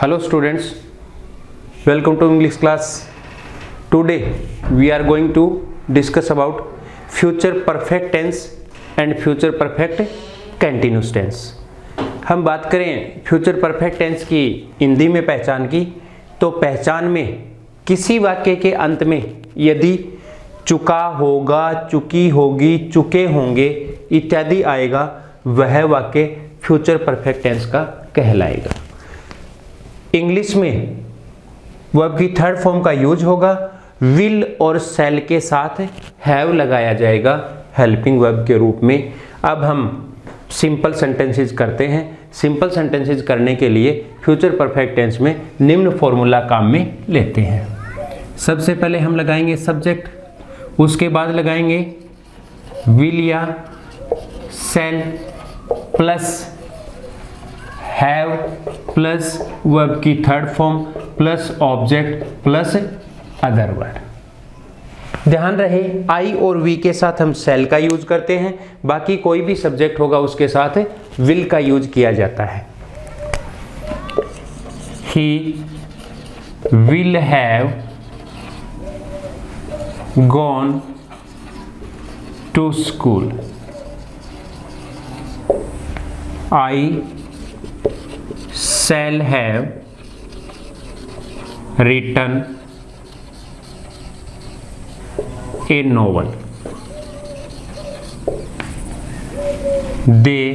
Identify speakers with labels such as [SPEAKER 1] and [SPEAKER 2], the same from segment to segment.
[SPEAKER 1] Hello students, welcome to English class. Today we are going to discuss about future perfect tense and future perfect continuous tense. हम बात करें future perfect tense की हिंदी में पहचान की, तो पहचान में किसी वाक्य के अंत में यदि चुका होगा, चुकी होगी, चुके होंगे इत्यादि आएगा, वह वाक्य फ्यूचर परफेक्ट टेंस का कहलाएगा. इंग्लिश में वर्ब की थर्ड फॉर्म का यूज होगा. विल और शैल के साथ हैव लगाया जाएगा हेल्पिंग वर्ब के रूप में. अब हम सिंपल सेंटेंसेस करते हैं. सिंपल सेंटेंसेस करने के लिए फ्यूचर परफेक्ट टेंस में निम्न फॉर्मूला काम में लेते हैं. सबसे पहले हम लगाएंगे सब्जेक्ट, उसके बाद लगाएंगे विल या shall plus have plus verb की third form plus object plus other word. ध्यान रहे आई और वी के साथ हम शैल का यूज करते हैं, बाकी कोई भी सब्जेक्ट होगा उसके साथ विल का यूज किया जाता है. He will have gone to school. I shall have written a novel. They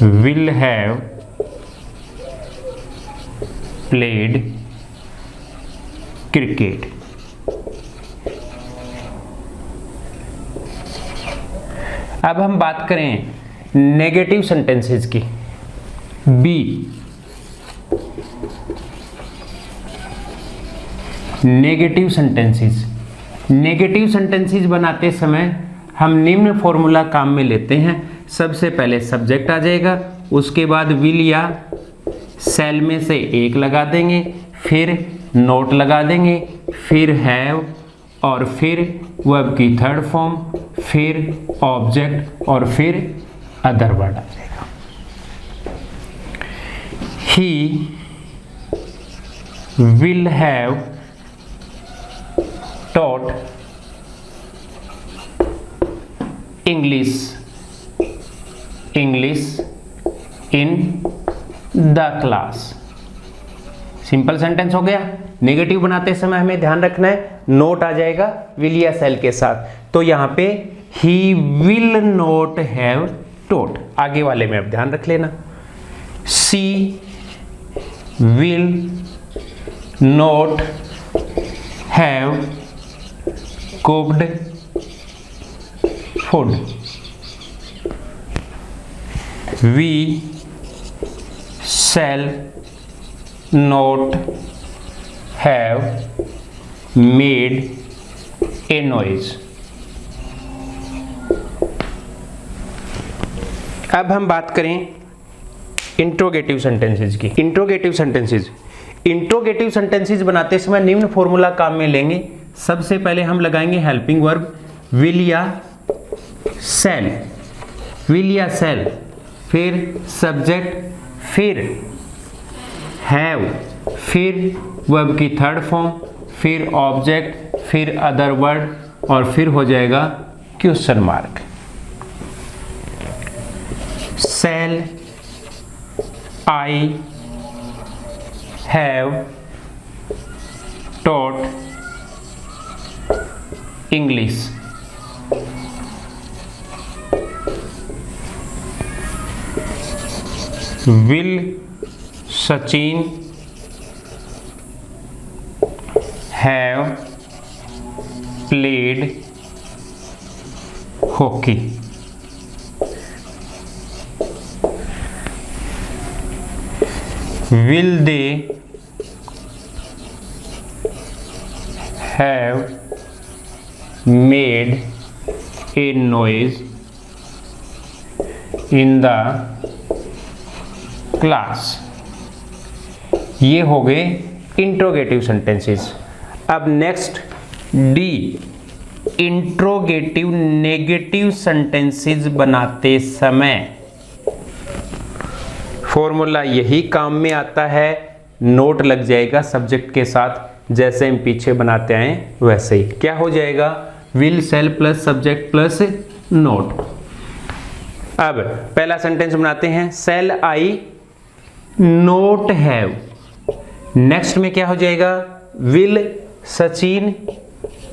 [SPEAKER 1] will have played cricket. अब हम बात करें नेगेटिव सेंटेंसेस की. B negative sentences. Negative sentences बनाते समय हम निम्न फॉर्मूला काम में लेते हैं. सबसे पहले सब्जेक्ट आ जाएगा, उसके बाद विल या शैल में से एक लगा देंगे, फिर नोट लगा देंगे, फिर हैव और फिर वर्ब की थर्ड फॉर्म, फिर ऑब्जेक्ट और फिर अदर वर्ड आ जाएगा. He will have taught English in the class. Simple sentence हो गया. नेगेटिव बनाते समय हमें ध्यान रखना है नोट आ जाएगा विल या शैल के साथ, तो यहां पे he will not have taught. आगे वाले में अब ध्यान रख लेना. She will not have cooked food. We shall not have made a noise. अब हम बात करें इंट्रोगेटिव सेंटेंसेस की. इंट्रोगेटिव सेंटेंसेस बनाते समय निम्न फॉर्मूला काम में लेंगे. सबसे पहले हम लगाएंगे हेल्पिंग वर्ब विल या शैल. विल या शैल, फिर सब्जेक्ट, फिर हैव, फिर वर्ब की थर्ड फॉर्म, फिर ऑब्जेक्ट, फिर अदर वर्ड और फिर हो जाएगा question mark. Shall I have taught English. Will Sachin have played hockey? Will they have made a noise in the class? ये हो गए इंट्रोगेटिव सेंटेंसेस. अब next D interrogative negative sentences बनाते समय फॉर्मूला यही काम में आता है, नोट लग जाएगा सब्जेक्ट के साथ, जैसे हम पीछे बनाते आए वैसे ही। क्या हो जाएगा, will shall plus subject plus not. अब पहला सेंटेंस बनाते हैं, shall I not have. Next में क्या हो जाएगा, will Sachin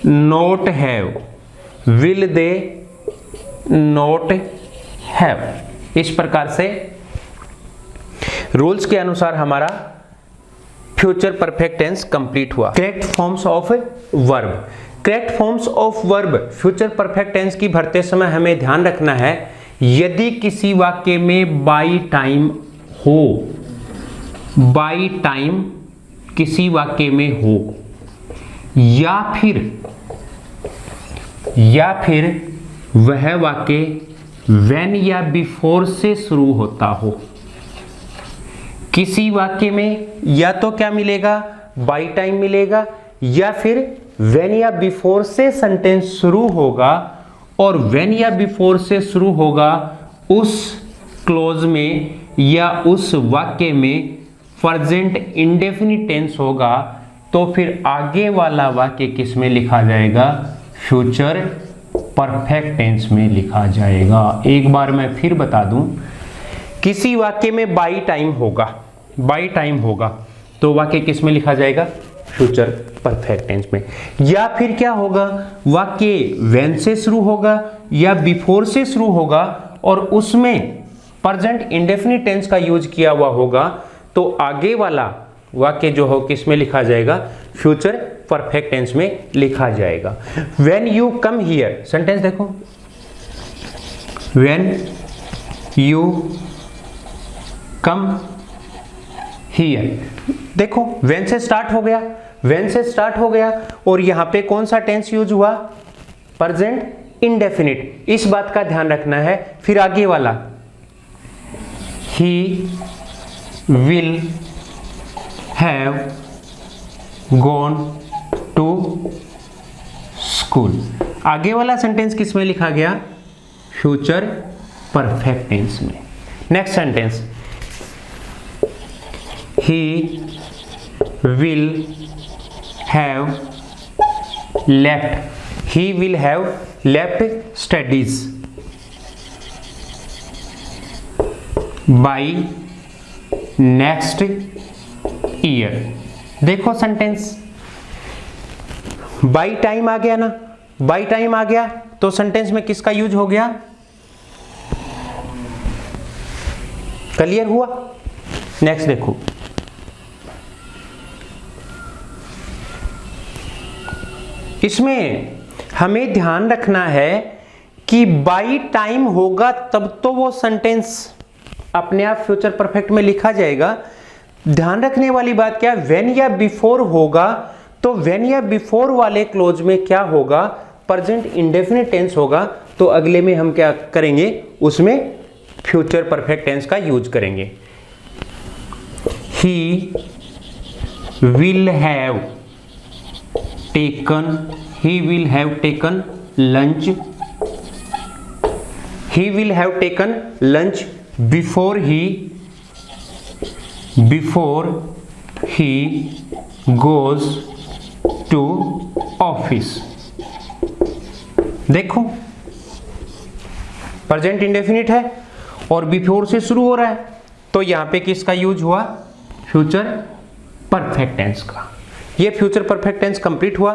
[SPEAKER 1] not have, will they not have. इस प्रकार से रूल्स के अनुसार हमारा फ्यूचर परफेक्ट टेंस कंप्लीट हुआ। Correct forms of verb. Correct forms of verb future perfect tense की भरते समय हमें ध्यान रखना है, यदि किसी वाक्य में बाई टाइम हो, बाई टाइम किसी वाक्य में हो, या फिर वह वाक्य व्हेन या बिफोर से शुरू होता हो। किसी वाक्य में या तो क्या मिलेगा, बाई टाइम मिलेगा, या फिर व्हेन या बिफोर से सेंटेंस शुरू होगा, और व्हेन या बिफोर से शुरू होगा उस क्लोज में या उस वाक्य में प्रेजेंट इंडेफिनिट टेंस होगा, तो फिर आगे वाला वाक्य किस में लिखा जाएगा, फ्यूचर परफेक्ट टेंस में लिखा जाएगा। एक बार मैं फिर बता दूं, किसी वाक्य में बाई टाइम होगा, बाई टाइम होगा, तो वाक्य किस में लिखा जाएगा, फ्यूचर परफेक्ट टेंस में। या फिर क्या होगा, वाक्य व्हेन से शुरू होगा या बिफोर से शुरू होगा और उसमें प्रेजेंट इंडेफिनिट टेंस का यूज किया हुआ होगा, तो आगे वाला वाक्य जो हो किस में लिखा जाएगा, फ्यूचर परफेक्ट टेंस में लिखा जाएगा। When you come here, sentence देखो, व्हेन यू कम हियर। देखो व्हेन से स्टार्ट हो गया, व्हेन से स्टार्ट हो गया, और यहां पे कौन सा टेंस यूज हुआ, प्रेजेंट इंडेफिनिट। इस बात का ध्यान रखना है। फिर आगे वाला, he will have gone to school. आगे वाला सेंटेंस किस में लिखा गया, फ्यूचर परफेक्ट टेंस में। Next sentence, he will have left studies by next year। देखो सेंटेंस, बाई टाइम आ गया ना, बाई टाइम आ गया तो सेंटेंस में किसका यूज हो गया, क्लियर हुआ। नेक्स्ट देखो, इसमें हमें ध्यान रखना है कि बाई टाइम होगा तब तो वो सेंटेंस अपने आप फ्यूचर परफेक्ट में लिखा जाएगा। ध्यान रखने वाली बात क्या है, व्हेन या बिफोर होगा तो व्हेन या बिफोर वाले क्लोज में क्या होगा, प्रेजेंट इंडेफिनिट टेंस होगा, तो अगले में हम क्या करेंगे, उसमें फ्यूचर परफेक्ट टेंस का यूज करेंगे। He will have taken lunch. He will have taken lunch before he goes to office। देखो प्रेजेंट इंडेफिनिट है और बिफोर से शुरू हो रहा है, तो यहां पे किसका यूज हुआ, फ्यूचर परफेक्ट टेंस का। ये फ्यूचर परफेक्ट टेंस कंप्लीट हुआ।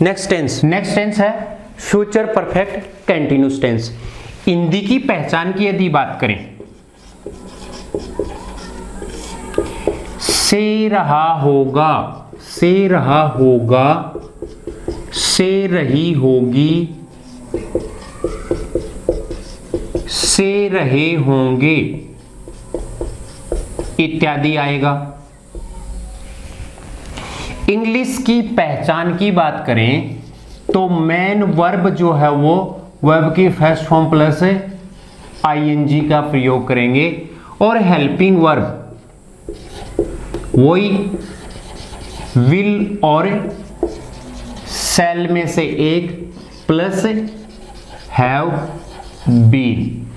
[SPEAKER 1] नेक्स्ट टेंस है future perfect continuous tense. Hindi की पहचान की यदि बात करें, से रहा होगा, से रहा होगा, से रही होगी, से रहे होंगे इत्यादि आएगा। इंग्लिश की पहचान की बात करें तो मेन वर्ब जो है वो वर्ब की फर्स्ट फॉर्म प्लस आईएनजी का प्रयोग करेंगे, और हेल्पिंग वर्ब वही विल और सेल में से एक प्लस हैव बीन।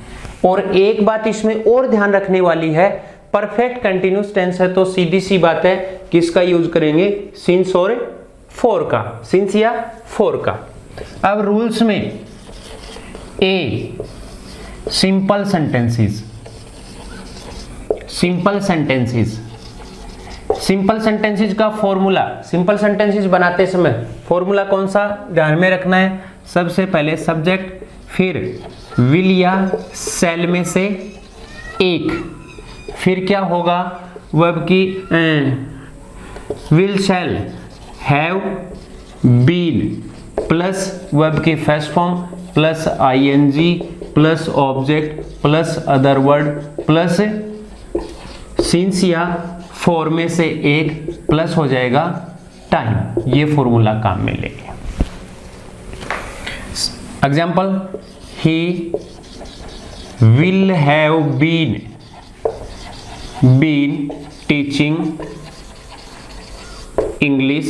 [SPEAKER 1] और एक बात इसमें और ध्यान रखने वाली है, परफेक्ट कंटिन्यूस टेंस है तो सीधी सी बात है किसका यूज करेंगे, सिंस और फॉर का, सिंस या फॉर का। अब रूल्स में a simple sentences, simple sentences, simple sentences का फॉर्मूला, सिंपल सेंटेंसेस बनाते समय फॉर्मूला कौन सा ध्यान में रखना है, सबसे पहले सब्जेक्ट, फिर विल या सेल में से एक, फिर क्या होगा वर्ब की will shall have been plus verb की first form plus ING plus object plus other word plus since या फॉर में से एक प्लस हो जाएगा टाइम। ये फॉर्मूला काम में लेंगे। Example, he will have been teaching English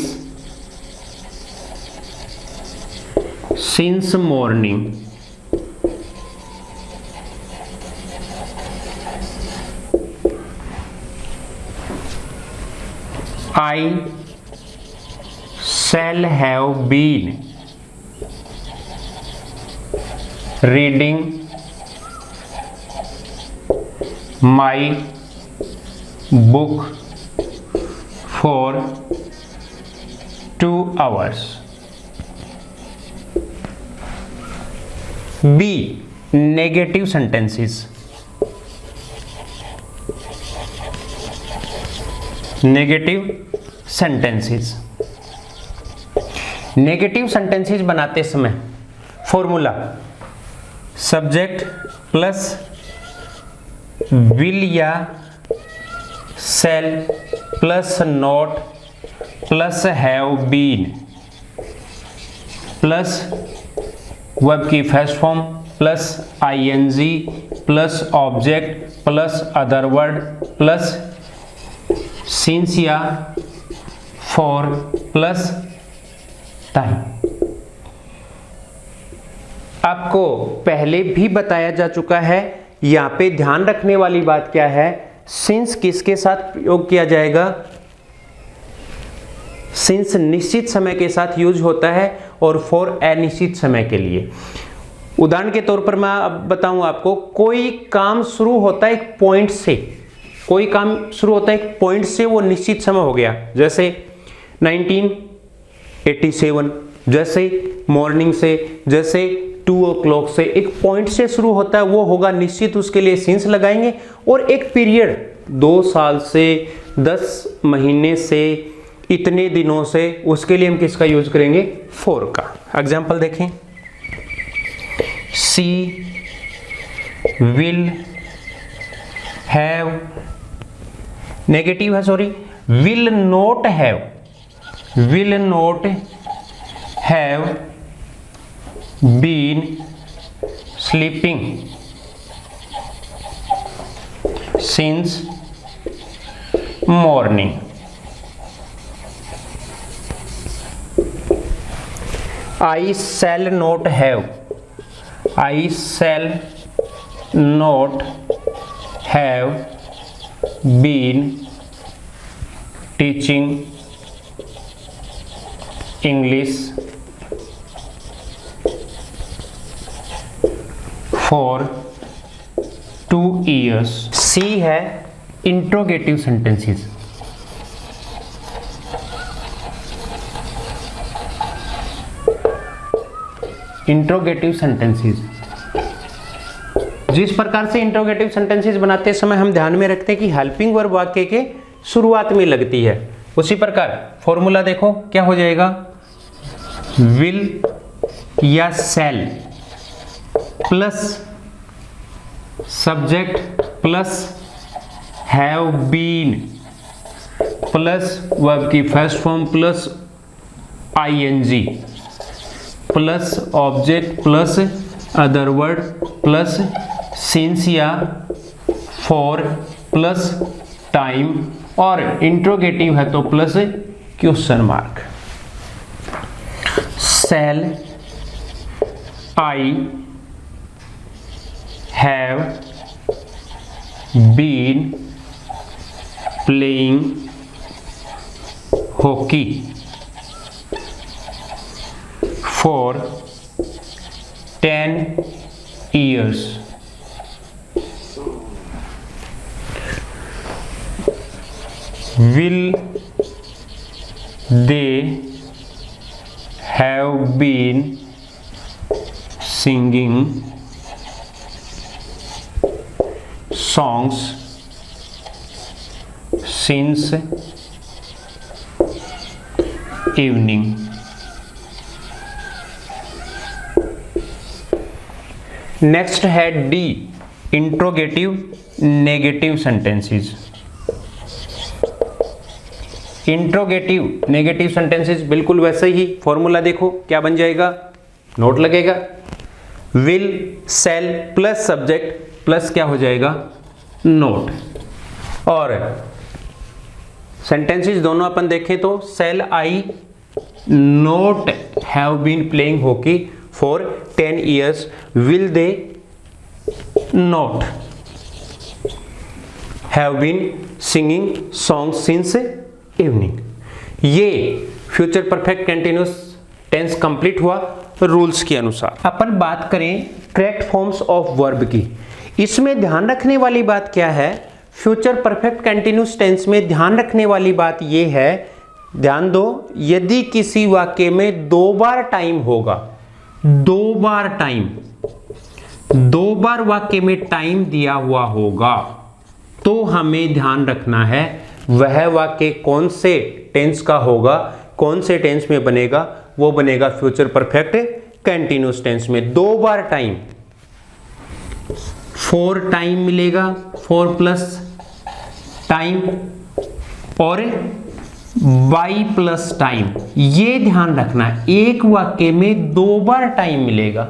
[SPEAKER 1] since morning. I shall have been reading my book for 2 hours. B. Negative sentences. Negative sentences, negative sentences बनाते समय फॉर्मूला सब्जेक्ट प्लस विल या shall plus not plus have been plus verb की first form plus ING plus object plus other word plus since या for plus time. आपको पहले भी बताया जा चुका है, यहाँ पे ध्यान रखने वाली बात क्या है, सिंस किसके साथ प्रयोग किया जाएगा, सिंस निश्चित समय के साथ यूज होता है और फॉर अनिश्चित समय के लिए। उदाहरण के तौर पर मैं अब बताऊं आपको, कोई काम शुरू होता है एक पॉइंट से, कोई काम शुरू होता है एक पॉइंट से, वो निश्चित समय हो गया, जैसे 1987, जैसे मॉर्निंग से, जैसे 2 o'clock से, एक पॉइंट से शुरू होता है, वो होगा निश्चित, उसके लिए सिंस लगाएंगे। और एक पीरियड 2 साल से, 10 महीने से, इतने दिनों से, उसके लिए हम किसका यूज करेंगे, फॉर का। एग्जाम्पल देखें, सी विल हैव, नेगेटिव है sorry, will not have, will not have been sleeping since morning. I shall not have, I shall not have been teaching English for 2 years. C है interrogative sentences. Interrogative sentences, जिस प्रकार से interrogative sentences बनाते समय हम ध्यान में रखते हैं कि हेल्पिंग वर्ब वाक्य के शुरुआत में लगती है, उसी प्रकार फॉर्मूला देखो क्या हो जाएगा, विल या shall plus subject plus have been plus verb की first form plus ING plus object plus other word plus since या फॉर प्लस टाइम, और इंट्रोगेटिव है तो plus question mark. Shall I have been playing hockey for 10 years. Will they have been singing songs since evening? Next है D, interrogative negative sentences. Interrogative negative sentences बिल्कुल वैसे ही formula देखो क्या बन जाएगा, नोट लगेगा, will shall plus subject plus क्या हो जाएगा, नोट। और सेंटेंसेस दोनों अपन देखें तो shall I not have been playing hockey for 10 years, will they not have been singing songs since evening? ये future perfect continuous tense complete हुआ रूल्स के अनुसार। अपन बात करें करेक्ट फॉर्म्स ऑफ वर्ब की। इसमें ध्यान रखने वाली बात क्या है, फ्यूचर परफेक्ट कंटिन्यूस टेंस में ध्यान रखने वाली बात ये है, ध्यान दो, यदि किसी वाक्य में दो बार टाइम होगा, दो बार वाक्य में टाइम दिया हुआ होगा, तो हमें ध्यान रखना है वह वाक्य कौन से टेंस का होगा, कौन से टेंस में बनेगा, वो बनेगा फ्यूचर परफेक्ट कंटिन्यूस टेंस में। दो बार टाइम, फॉर टाइम मिलेगा, फॉर प्लस टाइम और बाई प्लस टाइम, ये ध्यान रखना है। एक वाक्य में दो बार टाइम मिलेगा,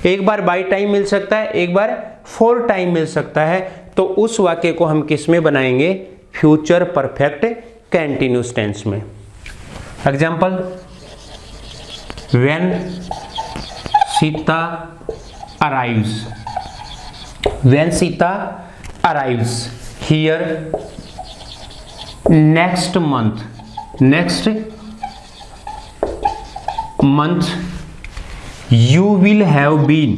[SPEAKER 1] एक बार बाई टाइम मिल सकता है, एक बार फॉर टाइम मिल सकता है, तो उस वाक्य को हम किस में बनाएंगे, फ्यूचर परफेक्ट कंटिन्यूस टेंस में। Example, when Sita arrives, when Sita arrives here next month you will have been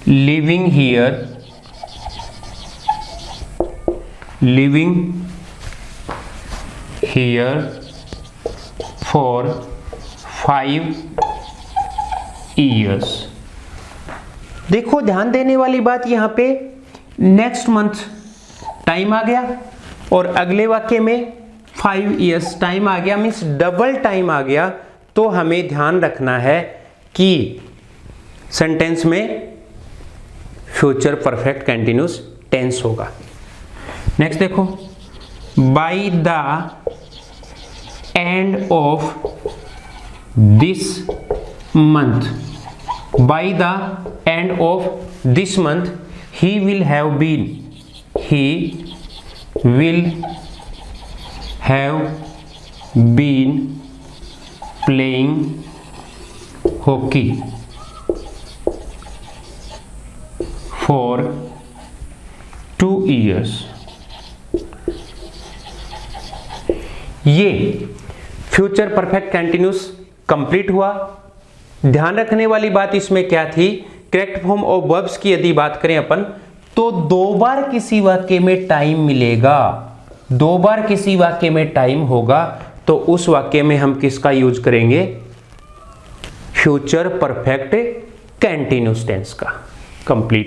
[SPEAKER 1] living here for 5 years। देखो ध्यान देने वाली बात यहां पे नेक्स्ट मंथ टाइम आ गया और अगले वाक्य में 5 years टाइम आ गया, मीन्स डबल टाइम आ गया, तो हमें ध्यान रखना है कि सेंटेंस में फ्यूचर परफेक्ट कंटिन्यूस टेंस होगा। नेक्स्ट देखो, by the end of this month, by the end of this month he will have been playing hockey for 2 years। ये फ्यूचर परफेक्ट कंटिन्यूस कंप्लीट हुआ। ध्यान रखने वाली बात इसमें क्या थी, करेक्ट फॉर्म ऑफ वर्ब्स की यदि बात करें अपन, तो दो बार किसी वाक्य में टाइम मिलेगा, दो बार किसी वाक्य में टाइम होगा, तो उस वाक्य में हम किसका यूज करेंगे, फ्यूचर परफेक्ट कंटिन्यूस टेंस का। कंप्लीट।